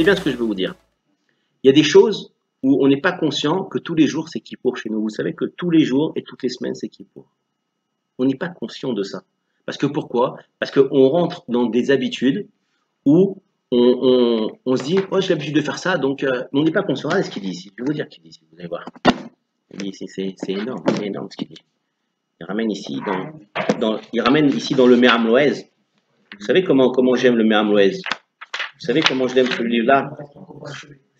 bien ce que je veux vous dire. Il y a des choses où on n'est pas conscient que tous les jours c'est Kippour chez nous. Vous savez que tous les jours et toutes les semaines c'est Kippour. On n'est pas conscient de ça. Parce que pourquoi? Parce qu'on rentre dans des habitudes où on se dit, oh j'ai l'habitude de faire ça, donc on n'est pas conscient. Regardez ce qu'il dit ici. Je vais vous dire ce qu'il dit ici, vous allez voir. Il dit ici, c'est énorme ce qu'il dit. Il ramène ici dans le Me'am Loez. Vous savez comment j'aime le Me'am Loez? Vous savez comment je l'aime ce livre-là?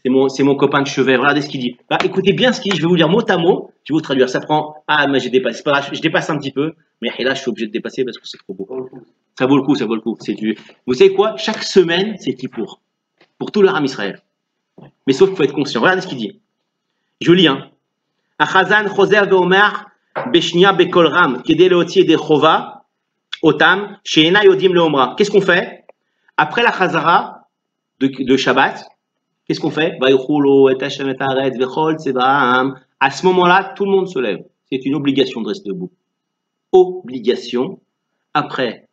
C'est mon copain de chevet. Regardez ce qu'il dit. Bah, écoutez bien ce qu'il dit. Je vais vous lire mot à mot. Je vais vous traduire. Ça prend. Ah, mais j'ai dépassé. C'est pas grave. Je dépasse un petit peu. Mais là, je suis obligé de dépasser parce que c'est trop beau. Ça vaut le coup. Ça vaut le coup. Vous savez quoi? Chaque semaine, c'est Kippour. Pour tout le Ham Israël. Mais sauf qu'il faut être conscient. Regardez ce qu'il dit. Je lis. Achazan Choser ve'omer beshnia bekol ram kedei leotzi de chova otam she'ena yodim leomra. Qu'est-ce qu'on fait? Après la Chazara de Shabbat, qu'est-ce qu'on fait? À ce moment-là, tout le monde se lève. C'est une obligation de rester debout. Obligation, après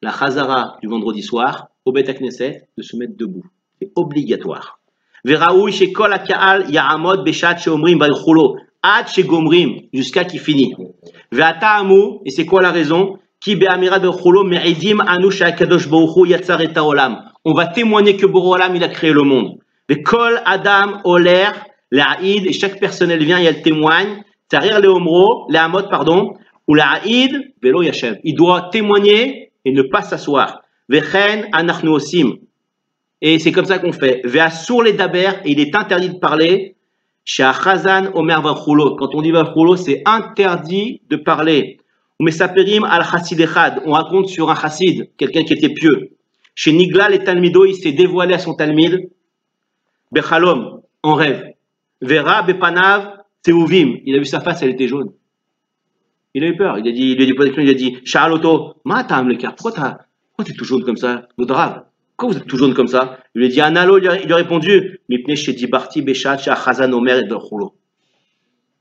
la Chazara du vendredi soir, au Bet HaKnesset, de se mettre debout. C'est obligatoire. Jusqu'à qu'il finit. Et c'est quoi la raison? On va témoigner que Borou Olam, il a créé le monde. Kol Adam Oler, l'Aïd, et chaque personne elle vient et elle témoigne. Tarir Leomro, l'Amot, pardon, ou l'Aïd, Velo Yashem. Il doit témoigner et ne pas s'asseoir. Vechen Anachnu Osim. Et c'est comme ça qu'on fait. Ve'asur les daber, et il est interdit de parler. Sha'achazan Omer Vachulo. Quand on dit Vachulo, c'est interdit de parler. Mesaperim al Chassid Echad. On raconte sur un Chassid, quelqu'un qui était pieux. Chez Nigla, les Talmido, il s'est dévoilé à son Talmid. Bechalom, en rêve. Vera, Bepanav, Teuvim. Il a vu sa face, elle était jaune. Il a eu peur. Il a dit, Sha'aloto, Matam, le car, pourquoi t'es tout jaune comme ça? Pourquoi vous êtes tout jaune comme ça? Il lui a dit, Analo, il lui a répondu, Mipne Shedibarti, Beshat, Sha'achazan, Omer, et Berchulo.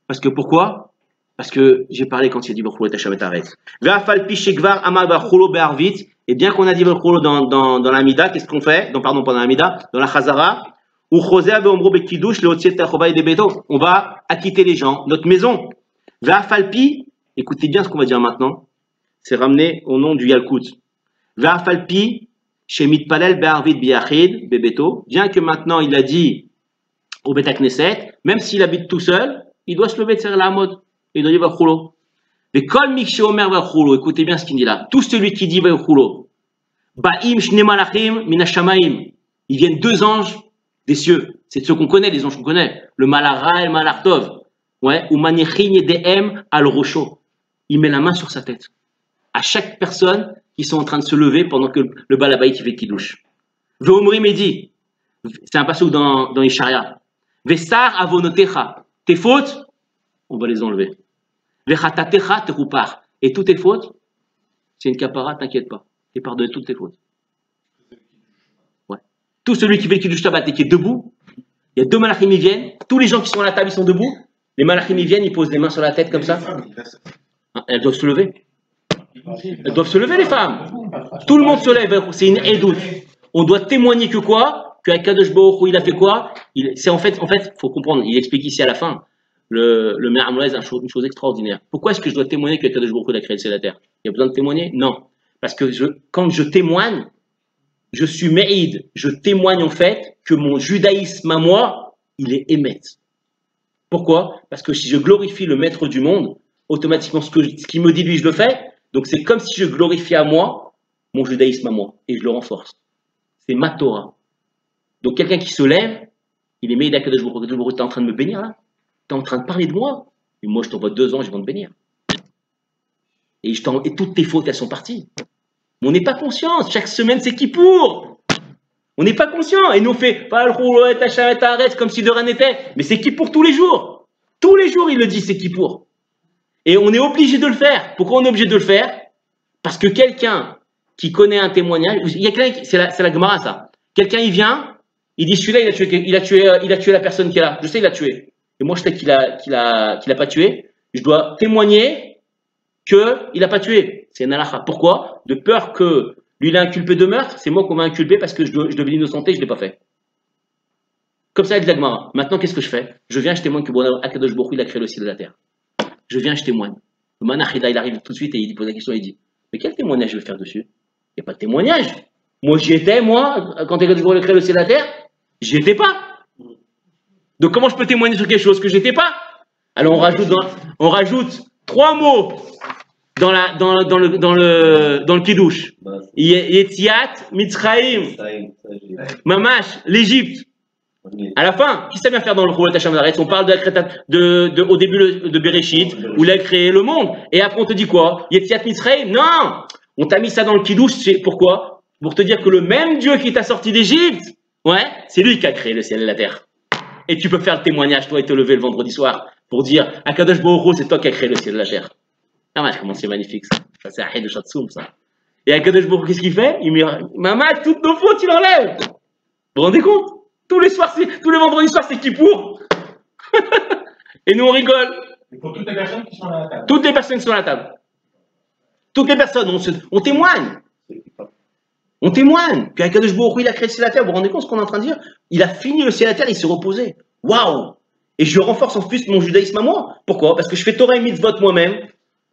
Parce que pourquoi? Parce que j'ai parlé quand il a dit Berchulo et Hashamet Aretz. Ve'afalpi Shekvar, Amar, Berchulo, Be'arvit. Et bien qu'on a dit Berchulo dans la Mida, qu'est-ce qu'on fait? Pardon, pendant la Mida, dans la Chazara, on va acquitter les gens, notre maison. Ve'afalpi, écoutez bien ce qu'on va dire maintenant, c'est ramené au nom du Yalkut. Ve'afalpi, Shemit Palel Be'arvit Biachid, Bebeto, bien que maintenant il a dit au Bet HaKnesset, même s'il habite tout seul, il doit se lever de la mode. Il doit dire Berchulo. Ve'kol Mikshé Omer Berchulo, écoutez bien ce qu'il dit là. Tout celui qui dit Berchulo, Ba'im Shne Malachim Minashamaim, ils viennent deux anges des cieux. C'est ceux qu'on connaît, les anges qu'on connaît. Le Malara et le Malartov. Ouais. Ou Manichin Yedehem al Rocho. Il met la main sur sa tête. À chaque personne qui sont en train de se lever pendant que le Balabait il fait Kiddush. Ve'omri Medi. C'est un passage dans Isharia. Vesar avonotecha. Tes fautes, on va les enlever. Vechatatecha te roupar. Et toutes tes fautes, c'est une capara, t'inquiète pas. T'es pardonné toutes tes fautes. Ouais. Tout celui qui fait le Kiddush Shabbat et qui est debout, il y a deux malachim qui viennent, tous les gens qui sont à la table, ils sont debout, les malachim ils viennent, ils posent les mains sur la tête comme ça. Elles doivent se lever. Elles doivent se lever les femmes. Tout le monde se lève, c'est une édoute. On doit témoigner que quoi? Que Kadosh Baruch Hu, il a fait quoi? C'est en fait, faut comprendre, il explique ici à la fin, le Me'am Loez, une chose extraordinaire. Pourquoi est-ce que je dois témoigner que Kadosh Baruch Hu a créé le ciel et la terre? Il y a besoin de témoigner? Non. Parce que quand je témoigne, je suis Me'id, je témoigne en fait que mon judaïsme à moi, il est émet. Pourquoi? Parce que si je glorifie le maître du monde, automatiquement ce qu'il me dit lui, je le fais. Donc c'est comme si je glorifiais à moi mon judaïsme à moi et je le renforce. C'est ma Torah. Donc quelqu'un qui se lève, il est Me'id à Kadosh Baruch Hu, t'es en train de me bénir là? T'es en train de parler de moi? Et moi je t'envoie 2 ans, je vais te bénir. Et toutes tes fautes, elles sont parties. Mais on n'est pas conscient. Chaque semaine, c'est Kippour. On n'est pas conscient. Et nous, on fait comme si de rien n'était. Mais c'est Kippour tous les jours. Tous les jours, il le dit, c'est Kippour. Et on est obligé de le faire. Pourquoi on est obligé de le faire? Parce que quelqu'un qui connaît un témoignage, il y a quelqu'un, c'est la Gemara, ça. Quelqu'un, il vient, il dit, celui-là, il a tué la personne qui est là. Je sais, il l'a tué. Et moi, je sais qu'il a pas tué. Je dois témoigner qu'il n'a pas tué. C'est un halakha. Pourquoi? De peur que lui, il a inculpé de meurtre. C'est moi qu'on m'a inculpé parce que je devais l'innocenter, je ne l'ai pas fait. Comme ça, avec l'Agmara. Maintenant, qu'est-ce que je fais? Je viens, je témoigne que Akadosh Baruch Hu, il a créé le ciel et la terre. Je viens, je témoigne. Le Manachida, il arrive tout de suite et il pose la question, il dit, mais quel témoignage je vais faire dessus? Il n'y a pas de témoignage. Moi, j'y étais, moi, quand Akadosh Baruch Hu a créé le ciel et la terre, j'y étais pas. Donc, comment je peux témoigner sur quelque chose que j'étais pas? Alors, on rajoute 3 mots dans le Kiddush. Yetziat, Mitzrayim, Mamash, l'Égypte. À la fin, qui sait bien faire dans le Chouvat Hashem Zaretz? On parle au début de Bereshit, où il a créé le monde. Et après, on te dit quoi? Yetziat Mitzrayim? Non! On t'a mis ça dans le Kiddush, pourquoi? Pour te dire que le même Dieu qui t'a sorti d'Égypte, ouais, c'est lui qui a créé le ciel et la terre. Et tu peux faire le témoignage, toi, et te lever le vendredi soir, pour dire, Akadosh Baruch Hu, c'est toi qui as créé le ciel et la terre. Ah, comment c'est magnifique, ça. Ça, c'est Ahid de Shatsoum, ça. Et Akadosh Baruch Hu, qu'est-ce qu'il fait? Il me dit, maman, toutes nos fautes, il enlève. Vous vous rendez compte? Tous les vendredis soirs, c'est Kippour. Et nous, on rigole. Et pour toutes les personnes qui sont à la table. Toutes les personnes qui sont à la table. Toutes les personnes, on témoigne. On témoigne qu'Akadosh Baruch Hu, il a créé le ciel et la terre. Vous vous rendez compte ce qu'on est en train de dire? Il a fini le ciel et la terre, il s'est reposé. Waouh! Et je renforce en plus mon judaïsme à moi. Pourquoi? Parce que je fais Torah et Mitzvot moi-même.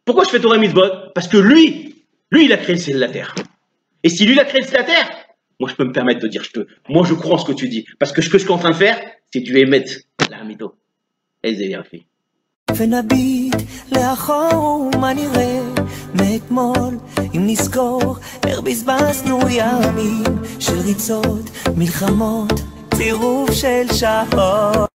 Pourquoi je fais Torah et Mitzvot? Parce que lui, il a créé le ciel et la terre. Et si lui, il a créé le ciel et la terre, moi, je peux me permettre de dire, moi, je crois en ce que tu dis. Parce que ce que je suis en train de faire, c'est que tu vas émettre la mytho. Et c'est bien fait. ונביט לאחור מה נראה מאתמול אם נזכור איך בזבזנו ימים של ריצות, מלחמות, צירוף של שעות